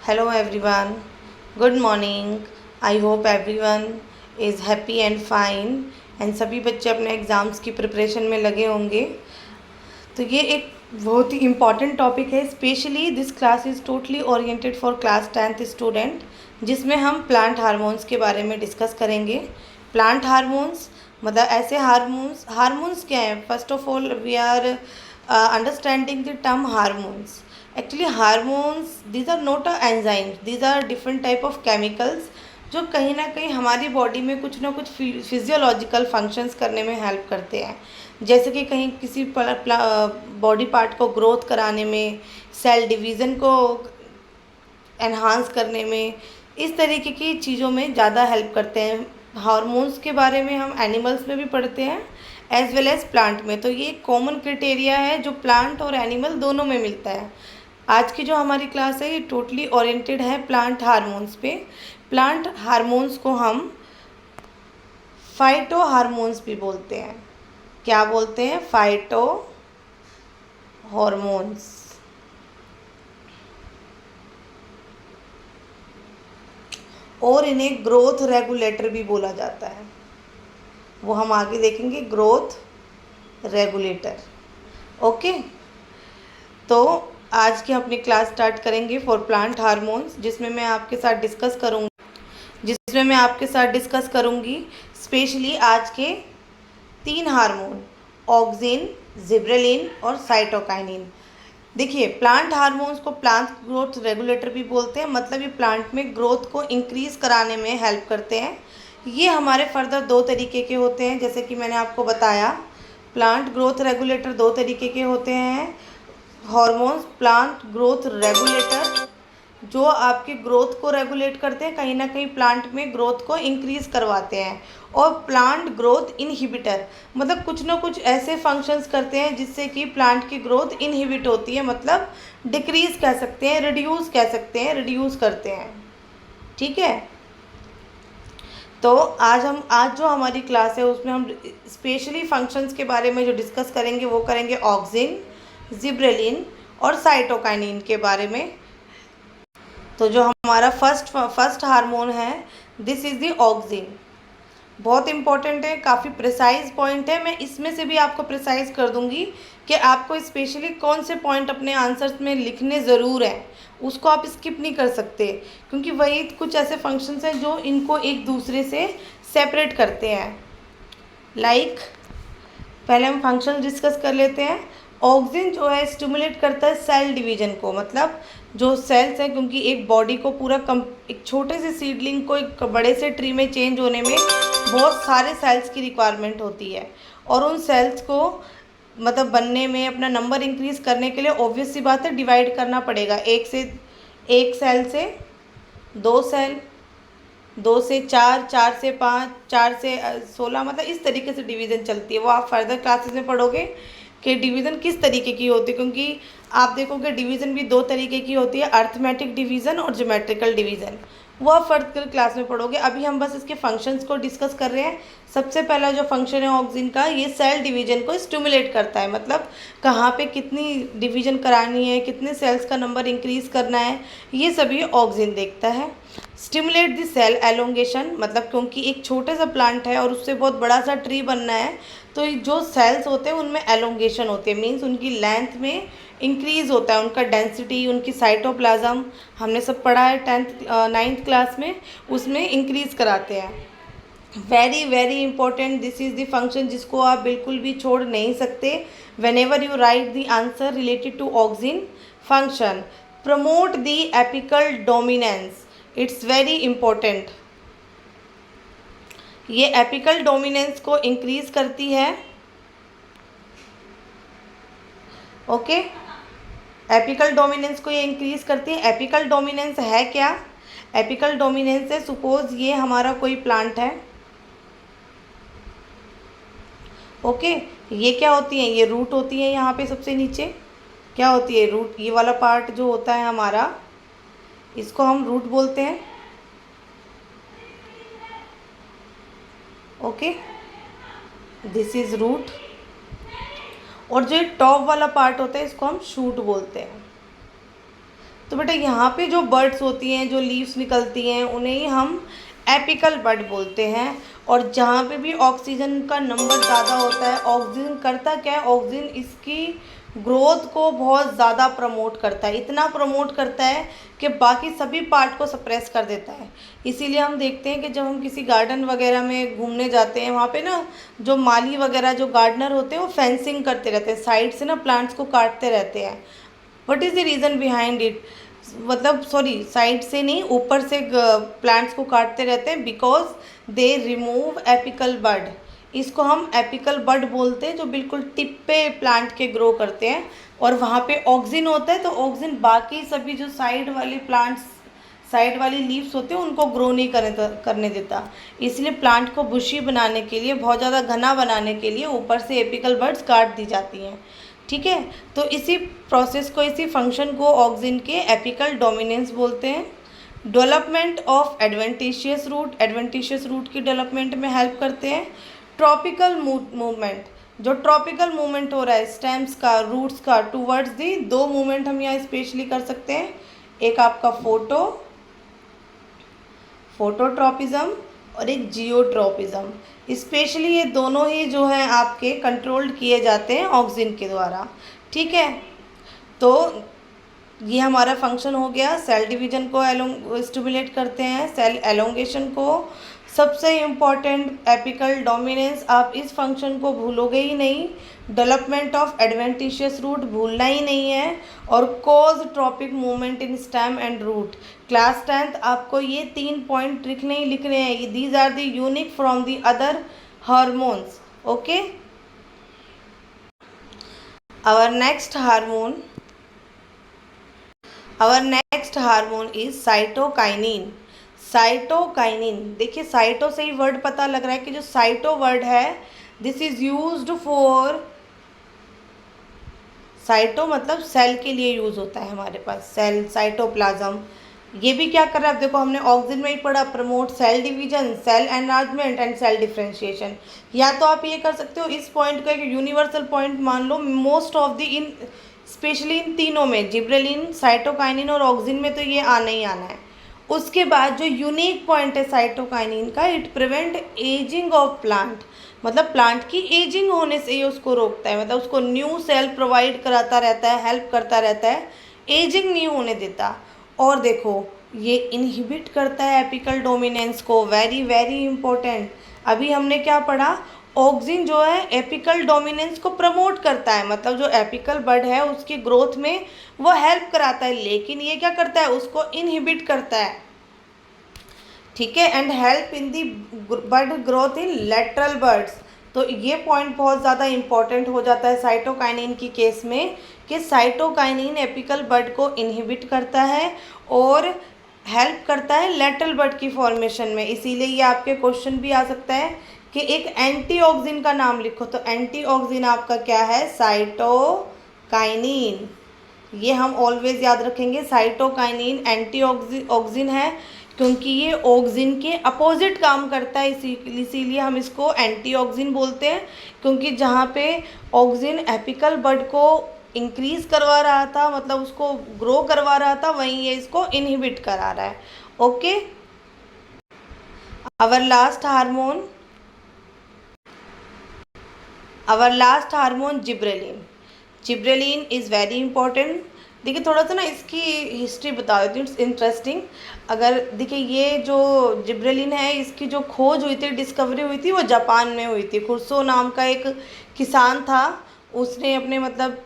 Hello everyone. Good morning. I hope everyone is happy and fine and सभी बच्चे अपने exams की preparation में लगे होंगे। तो ये एक बहुत ही इम्पॉर्टेंट टॉपिक है। Specially this class is totally oriented for class 10th student, जिसमें हम प्लांट हार्मोन्स के बारे में डिस्कस करेंगे। प्लांट हार्मोन्स मतलब ऐसे हार्मोन्स क्या हैं? First of all we are understanding the term hormones. Actually hormones these are not a enzymes, these are different type of chemicals जो कहीं ना कहीं हमारी बॉडी में कुछ ना कुछ फिजियोलॉजिकल फंक्शंस करने में हेल्प करते हैं। जैसे कि कहीं किसी बॉडी पार्ट को ग्रोथ कराने में, सेल डिवीज़न को एनहांस करने में, इस तरीके की चीज़ों में ज़्यादा हेल्प करते हैं। हार्मोन्स के बारे में हम एनिमल्स में भी पढ़ते हैं एज वेल एज प्लांट में। तो ये कॉमन क्राइटेरिया है जो प्लांट और एनिमल दोनों में मिलता है। आज की जो हमारी क्लास है ये टोटली ओरिएंटेड है प्लांट हार्मोन्स पे। प्लांट हार्मोन्स को हम फाइटो हार्मोन्स भी बोलते हैं। क्या बोलते हैं? Phyto hormones. और इन्हें ग्रोथ रेगुलेटर भी बोला जाता है, वो हम आगे देखेंगे। Growth regulator. ओके, तो आज की अपनी क्लास स्टार्ट करेंगे फॉर प्लांट हार्मोन्स, जिसमें मैं आपके साथ डिस्कस करूंगी स्पेशली आज के 3 हार्मोन, ऑक्सिन, जिब्रेलिन और साइटोकाइनिन। देखिए, प्लांट हार्मोन्स को प्लांट ग्रोथ रेगुलेटर भी बोलते हैं, मतलब ये प्लांट में ग्रोथ को इंक्रीज़ कराने में हेल्प करते हैं। ये हमारे फर्दर 2 तरीके के होते हैं, जैसे कि मैंने आपको बताया। प्लांट ग्रोथ रेगुलेटर 2 तरीके के होते हैं। हार्मोन्स प्लांट ग्रोथ रेगुलेटर जो आपके ग्रोथ को रेगुलेट करते हैं, कहीं ना कहीं प्लांट में ग्रोथ को इंक्रीज़ करवाते हैं। और प्लांट ग्रोथ इनहिबिटर मतलब कुछ ना कुछ ऐसे फंक्शंस करते हैं जिससे कि प्लांट की ग्रोथ इनहिबिट होती है, मतलब डिक्रीज़ कह सकते हैं, रिड्यूस कह सकते हैं, रिड्यूस करते हैं। ठीक है, तो आज जो हमारी क्लास है उसमें हम स्पेशली फंक्शंस के बारे में जो डिस्कस करेंगे वो करेंगे ऑक्सिन, जिब्रेलिन और साइटोकाइनिन के बारे में। तो जो हमारा फर्स्ट हार्मोन है, दिस इज़ द ऑक्सिन। बहुत इंपॉर्टेंट है, काफ़ी प्रिसाइज पॉइंट है। मैं इसमें से भी आपको प्रिसाइज कर दूंगी कि आपको स्पेशली कौन से पॉइंट अपने आंसर्स में लिखने ज़रूर हैं, उसको आप स्किप नहीं कर सकते, क्योंकि वही कुछ ऐसे फंक्शंस हैं जो इनको एक दूसरे से सेपरेट करते हैं। पहले हम फंक्शन डिस्कस कर लेते हैं। ऑक्सिन जो है स्टिमुलेट करता है सेल डिवीजन को, मतलब जो सेल्स हैं, क्योंकि एक बॉडी को पूरा एक छोटे से सीडलिंग को एक बड़े से ट्री में चेंज होने में बहुत सारे सेल्स की रिक्वायरमेंट होती है। और उन सेल्स को मतलब बनने में, अपना नंबर इंक्रीज करने के लिए ऑब्वियस सी बात है डिवाइड करना पड़ेगा। एक सेल से 2 सेल, 2 से 4, 4 से 5, 4 से 16, मतलब इस तरीके से डिवीज़न चलती है। वो आप फर्दर क्लासेस में पढ़ोगे कि डिवीज़न किस तरीके की होती है, क्योंकि आप देखोगे डिवीज़न भी 2 तरीके की होती है, अर्थमेटिक डिवीज़न और ज्योमेट्रिकल डिवीज़न। वो आप फर्दर क्लास में पढ़ोगे। अभी हम बस इसके फंक्शंस को डिस्कस कर रहे हैं। सबसे पहला जो फंक्शन है ऑक्सिन का, ये सेल डिवीजन को स्टिमुलेट करता है, मतलब कहाँ पे कितनी डिवीजन करानी है, कितने सेल्स का नंबर इंक्रीज करना है, ये सभी ऑक्सिन देखता है। स्टिमुलेट द सेल एलोंगेशन, मतलब क्योंकि एक छोटे सा प्लांट है और उससे बहुत बड़ा सा ट्री बनना है, तो जो सेल्स होते हैं उनमें एलोंगेशन होती है, मीन्स उनकी लेंथ में इंक्रीज़ होता है, उनका डेंसिटी, उनकी साइटोप्लाज्म, हमने सब पढ़ा है 9th क्लास में, उसमें इंक्रीज़ कराते हैं। Very very important, this is the function जिसको आप बिल्कुल भी छोड़ नहीं सकते। Whenever you write the answer related to auxin function, promote the apical dominance, it's very important. ये एपिकल डोमिनेंस को इंक्रीज करती है। ओके, एपिकल डोमिनेंस को ये इंक्रीज करती है। एपिकल डोमिनेंस है क्या? एपिकल डोमिनेंस है, सपोज ये हमारा कोई प्लांट है। ओके, ये क्या होती है? ये रूट होती है। यहाँ पे सबसे नीचे क्या होती है? रूट। ये वाला पार्ट जो होता है हमारा, इसको हम रूट बोलते हैं। Okay, this is root. और जो टॉप वाला पार्ट होता है इसको हम शूट बोलते हैं। तो बेटा यहाँ पे जो बर्ड्स होती हैं, जो लीव्स निकलती हैं, उन्हें ही हम एपिकल बड बोलते हैं। और जहाँ पे भी ऑक्सीजन का नंबर ज़्यादा होता है, ऑक्सीजन करता क्या है, ऑक्सीजन इसकी ग्रोथ को बहुत ज़्यादा प्रमोट करता है, इतना प्रमोट करता है कि बाकी सभी पार्ट को सप्रेस कर देता है। इसीलिए हम देखते हैं कि जब हम किसी गार्डन वगैरह में घूमने जाते हैं, वहाँ पे ना जो माली वगैरह, जो गार्डनर होते हैं, वो फेंसिंग करते रहते हैं, साइड से ना प्लांट्स को काटते रहते हैं। What is the reason behind it, मतलब सॉरी, साइड से नहीं, ऊपर से प्लांट्स को काटते रहते हैं, बिकॉज दे रिमूव एपिकल बड। इसको हम एपिकल बड बोलते हैं, जो बिल्कुल टिप पे प्लांट के ग्रो करते हैं। और वहाँ पे ऑक्सीजन होता है, तो ऑक्सीजन बाकी सभी जो साइड वाले प्लांट्स, साइड वाली लीव्स होते हैं, उनको ग्रो नहीं करने देता। इसलिए प्लांट को बुशी बनाने के लिए, बहुत ज़्यादा घना बनाने के लिए ऊपर से एपिकल बड्स काट दी जाती हैं। ठीक है, तो इसी प्रोसेस को, इसी फंक्शन को ऑक्सीजन के एपिकल डोमिनेंस बोलते हैं। Development of adventitious root, adventitious root की डेवलपमेंट में हेल्प करते हैं। ट्रॉपिकल मूवमेंट, जो ट्रॉपिकल मूवमेंट हो रहा है स्टेम्स का, रूट्स का, टूवर्ड्स दी, दो मूवमेंट हम यहाँ स्पेशली कर सकते हैं। एक आपका फोटोट्रॉपिज्म और एक जियोट्रॉपिज्म। स्पेशली ये दोनों ही जो हैं आपके कंट्रोल्ड किए जाते हैं ऑक्सीजन के द्वारा। ठीक है, तो ये हमारा फंक्शन हो गया। सेल डिवीजन को स्टिमुलेट करते हैं, सेल एलोंगेशन को, सबसे इम्पॉर्टेंट एपिकल डोमिनेंस, आप इस फंक्शन को भूलोगे ही नहीं। डेवलपमेंट ऑफ एडवेंटिशियस रूट भूलना ही नहीं है। और cause tropic movement in stem and root. Class 10th आपको ये 3 पॉइंट लिखने ही लिखने हैं। These are the unique from the other hormones. Okay, our next hormone is cytokinin. Cytokinin, देखिए साइटो से ही वर्ड पता लग रहा है कि जो साइटो वर्ड है, this is used for, cyto मतलब सेल के लिए यूज होता है हमारे पास, सेल, साइटोप्लाज्म। ये भी क्या कर रहा है, अब देखो हमने ऑक्सीजन में ही पढ़ा, promote cell division, cell enlargement and cell differentiation. या तो आप ये कर सकते हो, इस पॉइंट को एक यूनिवर्सल पॉइंट मान लो। मोस्ट ऑफ द इन, स्पेशली इन तीनों में, जिब्रेलिन, साइटोकाइनिन और ऑक्सीजन में, तो ये आना ही आना है। उसके बाद जो यूनिक पॉइंट है साइटोकाइनिन का, it prevent ageing of plant, मतलब प्लांट की एजिंग होने से ये उसको रोकता है, मतलब उसको न्यू सेल प्रोवाइड कराता रहता है, हेल्प करता रहता है, एजिंग नहीं होने देता। और देखो ये इनहिबिट करता है एपिकल डोमिनेंस को, वेरी वेरी इंपॉर्टेंट। अभी हमने क्या पढ़ा, ऑक्सीजन जो है एपिकल डोमिनेंस को प्रमोट करता है, मतलब जो एपिकल बड है उसकी ग्रोथ में वो हेल्प कराता है, लेकिन ये क्या करता है, उसको इनहिबिट करता है। ठीक है, and help in the bud growth in lateral buds. तो ये पॉइंट बहुत ज़्यादा इंपॉर्टेंट हो जाता है साइटोकाइनिन की केस में, कि साइटोकाइनिन एपिकल बड को इनहिबिट करता है और हेल्प करता है लेटरल बड की फॉर्मेशन में। इसीलिए ये आपके क्वेश्चन भी आ सकता है कि एक एंटीऑक्सीन का नाम लिखो, तो एंटीऑक्सीन आपका क्या है, साइटोकाइनिन। ये हम ऑलवेज याद रखेंगे, साइटोकाइनिन एंटीऑक्सीन है, क्योंकि ये ऑक्सीजन के अपोजिट काम करता है, इसीलिए हम इसको एंटीऑक्सीन बोलते हैं। क्योंकि जहाँ पे ऑक्सीजन एपिकल बड को इंक्रीज करवा रहा था, मतलब उसको ग्रो करवा रहा था, वहीं ये इसको इनहिबिट करा रहा है। Okay, our last hormone gibberellin. Gibberellin is very important. देखिए थोड़ा सा ना इसकी हिस्ट्री बता देती हूँ, इट्स इंटरेस्टिंग। अगर देखिए ये जो जिब्रेलिन है, इसकी जो खोज हुई थी, डिस्कवरी हुई थी, वो जापान में हुई थी। खुर्सो नाम का एक किसान था, उसने अपने मतलब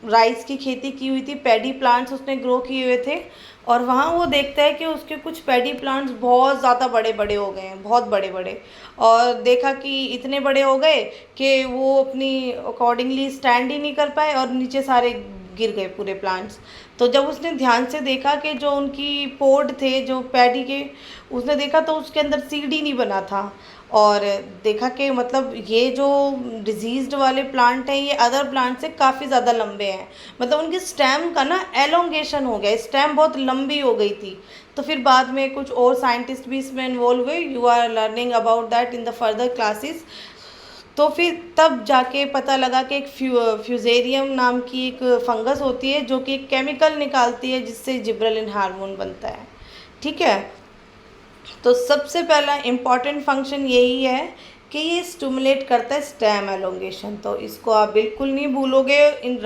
राइस की खेती की हुई थी, पैडी प्लांट्स उसने ग्रो किए हुए थे, और वहाँ वो देखता है कि उसके कुछ पैडी प्लांट्स बहुत ज़्यादा बड़े बड़े हो गए हैं, बहुत बड़े बड़े, और देखा कि इतने बड़े हो गए कि वो अपनी अकॉर्डिंगली स्टैंड ही नहीं कर पाए और नीचे सारे गिर गए पूरे प्लांट्स। तो जब उसने ध्यान से देखा कि जो उनकी पोड थे जो पैडी के, उसने देखा तो उसके अंदर सीड ही नहीं बना था, और देखा कि मतलब ये जो डिजीज़्ड वाले प्लांट हैं ये अदर प्लांट से काफ़ी ज़्यादा लंबे हैं, मतलब उनकी स्टेम का ना एलोंगेशन हो गया, स्टेम बहुत लंबी हो गई थी। तो फिर बाद में कुछ और साइंटिस्ट भी इसमें इन्वॉल्व हुए, you are learning about that in the further classes. तो फिर तब जाके पता लगा कि एक फ्यूजेरियम नाम की एक फंगस होती है जो कि एक केमिकल निकालती है जिससे जिब्रेलिन हार्मोन बनता है। ठीक है, तो सबसे पहला इम्पॉर्टेंट फंक्शन यही है कि ये स्टिमुलेट करता है स्टेम एलोंगेशन। तो इसको आप बिल्कुल नहीं भूलोगे in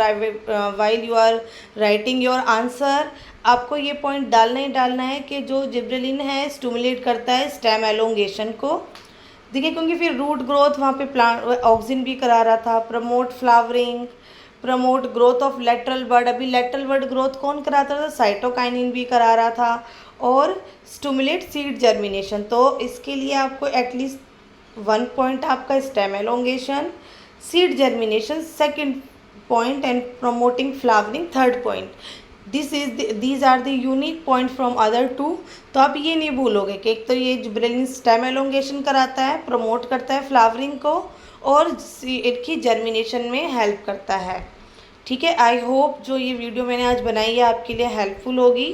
while you are writing your answer. आपको ये पॉइंट डालना ही डालना है कि जो जिब्रेलिन है स्टिमुलेट करता है स्टेम एलोंगेशन को। देखिए, क्योंकि फिर रूट ग्रोथ वहाँ पे प्लांट ऑक्सिन भी करा रहा था, promote flowering, promote growth of lateral bird. अभी लेटरल बर्ड ग्रोथ कौन कराता था? साइटोकाइनिन भी करा रहा था। और स्टिमुलेट सीड जर्मिनेशन, तो इसके लिए आपको एटलीस्ट 1 पॉइंट आपका stem elongation, seed germination second point and promoting flowering third point. These are the unique point from other two. तो आप ये नहीं भूलोगे कि एक तो ये जिब्रेलिन स्टेम एलोंगेशन कराता है, प्रमोट करता है फ्लावरिंग को, और सीड की जर्मिनेशन में हेल्प करता है। ठीक है, आई होप जो ये वीडियो मैंने आज बनाई है आपके लिए हेल्पफुल होगी।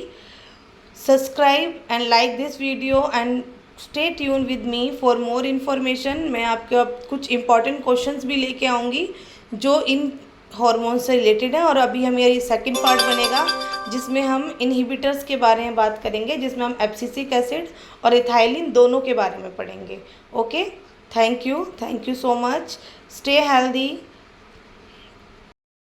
Subscribe and like this video and stay tune with me for more information. मैं आपके अब कुछ इंपॉर्टेंट क्वेश्चंस भी लेके आऊँगी जो इन हार्मोन से रिलेटेड है। और अभी हमें ये सेकंड पार्ट बनेगा जिसमें हम इनहिबिटर्स के बारे में बात करेंगे, जिसमें हम एब्सिसिक एसिड और इथाइलिन दोनों के बारे में पढ़ेंगे। Okay, thank you so much, stay healthy.